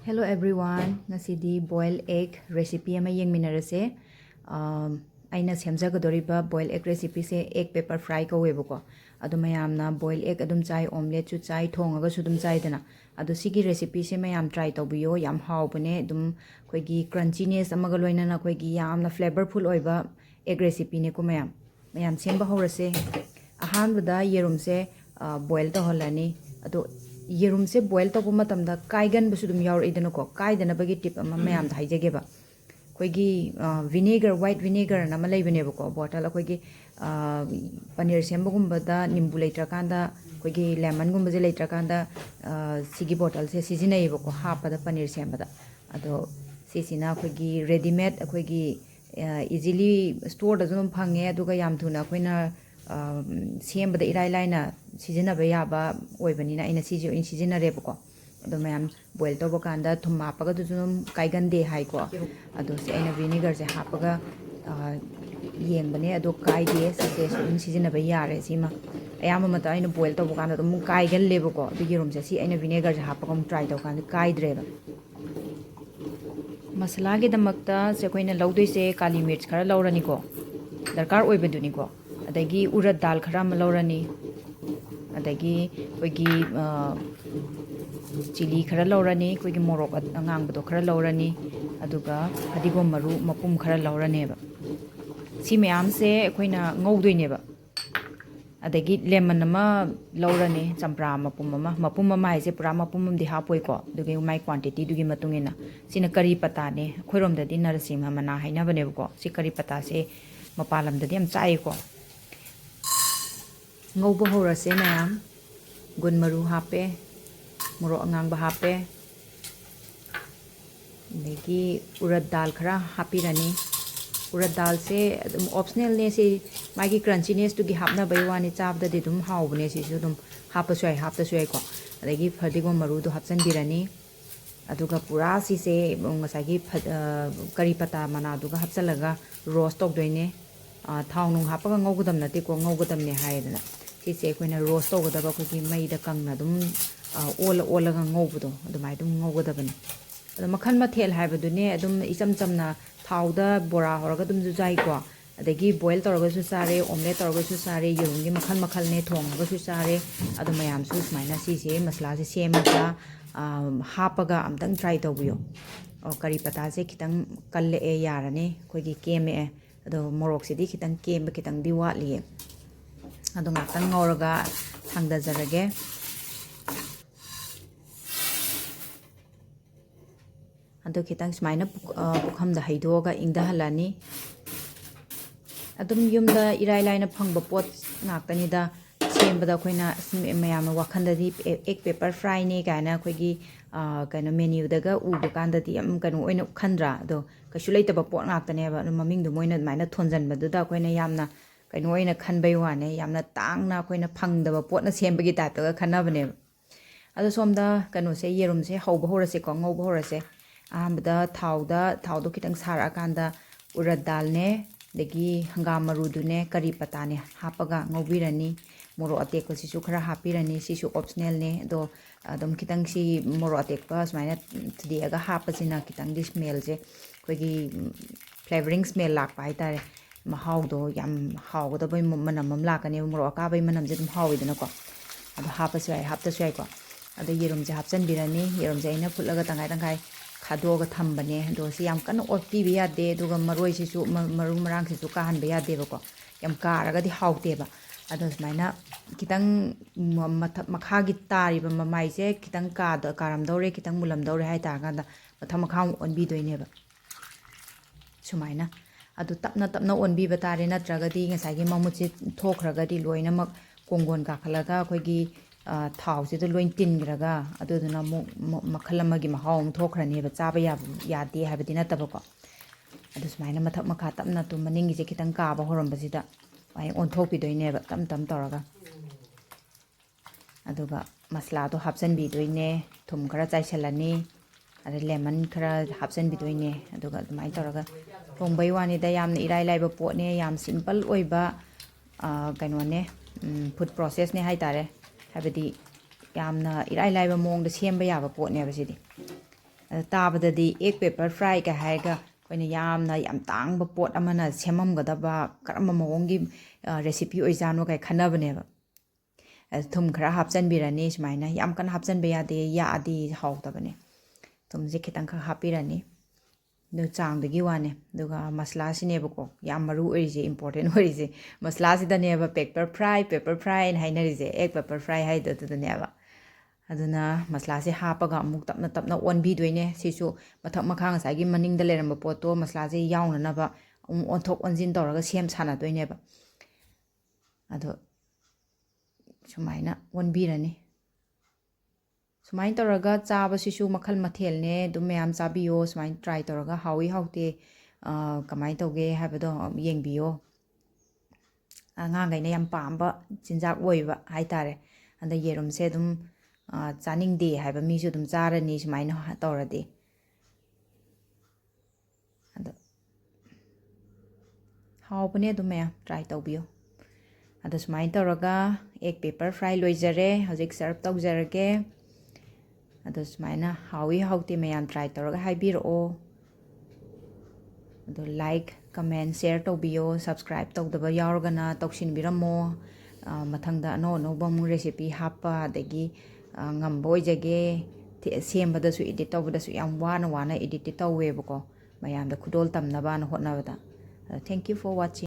Hello everyone. Ngasidi boiled egg recipe ama yengminarase. Aina semjagadoriba boiled egg recipe se egg pepper fry kawebako. Adu mayamna boiled egg adum chai omelette chu chai thongaga su dum chai dana. Adu sigi recipe se mayam try taubiyu yam hawbane dum khoigi crunchiness amaga loinana khoigi yamna flavorful oiba egg recipe ne ko mayam semba horase. Ahanbada yerum se boil to holani. Adu yerum se boil to matamda kaigan basudum yaur idanako kaidana bagi tip ama mayam haijageba koigi vinegar white vinegar na malai benebako bottle koigi paneer sembagumba nimbu leitrakanda koigi lemon gumba je leitrakanda sigi bottle se sizinayebako hapada paneer sembada ado sisina koigi ready made koigi easily store da zum phange aduga yam thuna koina sembada irai laina sizinaba yaba oibanina ina siji in sizinarебako ado mayam boil to bokanda thum hapaga du zum kaigande hai ko ado se ina vinegar se hapaga yengbane ado kaide se in sizinaba yare sima ayama mata ina boil to bokanda dum kaigal lebako du yerum se si ina vinegar se hapaga try to kan kaidreba masala ge damakta se koina lawdoi se kali mirch khara lawrani ko darkar oibaduni ko adagi urad dal khara ma lawrani adagi koigi chili khara lawrani koigi morok angangbado khara lawrani aduga hadigom maru mapum khara lawrani ba si mayam se koina ngaudoineba adagi lemon ama lawrani champra mapum ama haise pura mapum di hapoi ko dugi mai quantity dugi matungina sina kari pata ne khoirom dadi narasimha mana haina baneba ko si kari pata se mapalam dadi am chai ko ngauba horase mayam gun maru hape moro angang ba hape legi urad dal khara hapirani urad dal se optional ne se magi crunchiness to gi hapna baiwani chap da dum hawbne si su dum hapta swai ko legi phadigom maru do hapsan birani aduga pura si se ngasagi kari pata mana duga hapsalaga roast tok doine thau nung hapaga ngaugadam nate ko ngaugadam ne haidana sise koina roast togadaba ko mai da kangna dum ola ga ngaubudo adumai dum ngaugadabani adu makhan mathel haibadune adum isam chamna thauda bora horaga dum ju jai ko adagi boil toraga su sare omelette toraga su sare yurungi makhal ne thongaga su sare adu mayam su smaina sise masala se semaga hapaga amtang try taubiyo kari pata se kitang kalle e yarane koigi keme e ado morok sidi kitang kemba kitang di watli ado ngatang ngawraga thangda jarage ado kitang smaina pukhamda haidoga ingda halani adum yumda irai laina phangba pot ngaktani da sembada khoina mayam wakhanda di egg pepper fry ne kaina khoigi kaina menu daga uba kanda di am kanu oina khandra do kasu leitaba pot ngaktane ba maming du moina maina thonjan badu da khoina yamna kaino oina khanbai wane yamna tangna khoina phangdaba potna sembagi type daga khanabane ado somda kanu se yerum se hauba horase ko ngauba horase ahambada thaudo kitang sara kanda urad dal ne degi hangam marudu ne kari pata ne hapaga ngaubirani moro atek sisu khara hapirani sisu optional ne do adom kitang si moro atek pa smaina thdi aga hapasina kitang di smell je koigi flavoring smell lak pai tare mahau do yam hau da bai manam lakane moro ka bai manam je dum hawidana ko ado hapta swai ko ado yerum je hapchan birani yerum je ina phulaga tangai खादोगा थंबने दो से याम कन OP बिया दे दुगा मरोय सिसु मरु मरांग सिसु काहन बिया दे बको याम कारगा दि हाउतेबा अदो स्माइना कितंग मखा गी तारि बम माइ से कितंग का द कारम दौरे कितंग मुलम दौरे हाय ता गांदा मथा मखा ओनबी दोइनेबा सुमाइना अदो तपना ओनबी बतारे नत्रगदी ngसागी ममुचि थोखरगदी लोइनमक कोंगोन का खलगा खोगी थाव से तो लोइन तिनग्रगा अदुदुना मखल अमगी महाव थोखरनेबा चाबा यादे हाबदि नतबको अदु सुमाइना मथक मखा तपना तु मनिंगी जे खितंग काबा होरमबसिदा वाइ ओनथोकपिदोइनेबा तम तौरगा अदुगा मसला तो हापसन बिदोइने थुम खरा चाइसलनी अरे लेमन खरा हापसन बिदोइने अदुगा दुमाइ तौरगा थोंबै वानि दा यामना इराइ लाइबा पोटने याम सिंपल ओइबा कइनोने फूड प्रोसेस ने हाइतारे habadi yamna irai laiba mong da semba yaba pot ne basidi ꯇꯥꯕꯗꯗꯤ ꯑꯦꯛ ꯄꯦꯄꯔ ꯐ꯭ꯔꯥꯏ ꯀ ꯍꯥꯏꯔꯒ ꯑꯩꯈꯣꯏꯅ ꯌꯥꯝ ꯇꯥꯡꯕ ꯄꯣꯠ ꯑꯃꯅ ꯁꯦꯝꯃꯝꯒꯗꯕ ꯀꯔꯝꯕ ꯃꯑꯣꯡꯒꯤ ꯔꯦꯁꯤꯄꯤ ꯑꯣꯏꯖꯥꯠꯅꯣ ꯀꯥꯏ ꯈꯟꯅꯕꯅꯦꯕ ꯊꯨꯝ ꯈꯔ ꯍꯥꯞꯆꯤꯟꯕꯤꯔꯅꯤ ꯁꯨꯃꯥꯏꯅ ꯌꯥꯝ ꯀꯟꯅ ꯍꯥꯞꯆꯤꯟꯕ ꯌꯥꯗꯦ ꯌꯥꯛꯑꯗꯤ ꯍꯥꯎꯇꯕꯅꯦ ꯊꯨꯝꯁꯦ ꯈꯤꯇꯪꯈꯛ ꯍꯥꯞꯄꯤꯔꯅꯤ ꯑꯗꯨ ꯆꯥꯡꯗꯨꯒꯤ ꯋꯥꯅꯦ ꯑꯗꯨꯒ ꯃꯁꯂꯥꯁꯤꯅꯦꯕꯀꯣ ꯌꯥꯝ ꯃꯔꯨ ꯑꯣꯏꯔꯤꯁꯦ ꯏꯝꯄꯣꯔꯇꯦꯟ ꯑꯣꯏꯔꯤꯁꯦ ꯃꯁꯂꯥꯁꯤꯗꯅꯦꯕ ꯄꯦꯄꯔ ꯐ꯭ꯔꯥꯏꯅ ꯍꯥꯏꯅꯔꯤꯁꯦ ꯑꯦꯛ ꯄꯦꯄꯔ ꯐ꯭ꯔꯥꯏ ꯍꯥꯏꯗꯣ ꯑꯗꯨꯗꯅꯦꯕ ꯑꯗꯨꯅ ꯃꯁꯂꯥꯁꯦ ꯍꯥꯞꯄꯒ ꯑꯃꯨꯛ ꯇꯞꯅ ꯇꯞꯅ ꯑꯣꯟꯕꯤꯗꯣꯏꯅꯦ ꯁꯤꯁꯨ ꯃꯊꯛ ꯃꯈꯥ ꯉꯁꯥꯏꯒꯤ ꯃꯅꯤꯡꯗ ꯂꯩꯔꯝꯕ ꯄꯣꯠꯇꯣ ꯃꯁꯂꯥꯁꯦ ꯌꯥꯎꯅꯅꯕ ꯑꯃꯨꯛ ꯑꯣꯟꯊꯣꯛ ꯑꯣꯟꯖꯤꯟ ꯇꯧꯔꯒ ꯁꯦꯝ ꯁꯥꯟꯅꯗꯣꯏꯅꯦꯕ ꯑꯗꯣ ꯁꯨꯃꯥꯏꯅ ꯑꯣꯟꯕꯤꯔꯅꯤ ꯁꯨꯃꯥꯏꯅ ꯇꯧꯔꯒ ꯆꯥꯕꯁꯤꯁꯨ ꯃꯈꯜ ꯃꯊꯦꯜꯅꯦ ꯑꯗꯨꯝ ꯃꯌꯥꯝ ꯆꯥꯕꯤꯌꯣ ꯁꯨꯃꯥꯏꯅ ꯇ꯭ꯔꯥꯏ ꯇꯧꯔꯒ ꯍꯥꯎꯏ ꯍꯥꯎꯇꯦ ꯀꯃꯥꯏꯅ ꯇꯧꯒꯦ ꯍꯥꯏꯕꯗꯣ ꯌꯦꯡꯕꯤꯌꯣ ꯑꯉꯥꯡꯈꯩꯅ ꯌꯥꯝ ꯄꯥꯝꯕ ꯆꯤꯟꯖꯥꯛ ꯑꯣꯏꯕ ꯍꯥꯏꯇꯥꯔꯦ ꯑꯗ ꯌꯦꯔꯨꯝꯁꯦ ꯑꯗꯨꯝ ꯆꯥꯅꯤꯡꯗꯦ ꯍꯥꯏꯕ ꯃꯤꯁꯨ ꯑꯗꯨꯝ ꯆꯥꯔꯅꯤ ꯁꯨꯃꯥꯏꯅ ꯇꯧꯔꯗꯤ ꯑꯗꯣ ꯍꯥꯎꯕꯅꯦ ꯑꯗꯨꯝ ꯃꯌꯥꯝ ꯇ꯭ꯔꯥꯏ ꯇꯧꯕꯤꯌꯣ ꯑꯗꯣ ꯁꯨꯃꯥꯏꯅ ꯇꯧꯔꯒ ꯑꯦꯛ ꯄꯦꯄꯔ ꯐ꯭ꯔꯥꯏ ꯂꯣꯏꯖꯔꯦ ꯍꯧꯖꯤꯛ ꯁꯔꯞ ꯇꯧꯖꯔꯒꯦ ꯑꯗꯣ ꯁꯨꯃꯥꯏꯅ ꯍꯥꯎꯏ ꯍꯥꯎꯇꯦ ꯃꯌꯥꯝ ꯇ꯭ꯔꯥꯏ ꯇꯧꯔꯒ ꯍꯥꯏꯕꯤꯔꯛꯑꯣ ꯑꯗꯣ ꯂꯥꯏꯛ ꯀꯃꯦꯟ ꯁꯦꯌꯔ ꯇꯧꯕꯤꯌꯣ ꯁꯕꯁꯀ꯭ꯔꯥꯏꯞ ꯇꯧꯗꯕ ꯌꯥꯎꯔꯒꯅ ꯇꯧꯁꯤꯟꯕꯤꯔꯝꯃꯣ ꯃꯊꯪꯗ ꯑꯅꯧ ꯑꯅꯧꯕ ꯑꯃꯨꯛ ꯔꯦꯁꯤꯄꯤ ꯍꯥꯞꯄ ꯑꯗꯒꯤ ꯉꯝꯕ ꯑꯣꯏꯖꯒꯦ ꯁꯦꯝꯕꯗꯁꯨ ꯏꯗꯤꯠ ꯇꯧꯕꯗꯁꯨ ꯌꯥꯝ ꯋꯥꯅ ꯏꯗꯤꯠꯇꯤ ꯇꯧꯋꯦꯕꯀꯣ ꯃꯌꯥꯝꯗ ꯈꯨꯗꯣꯜ ꯇꯝꯅꯕꯅ ꯍꯣꯠꯅꯕꯗ ꯊꯦꯡꯛ ꯌꯨ ꯐꯣꯔ ꯋꯥꯆꯤꯡ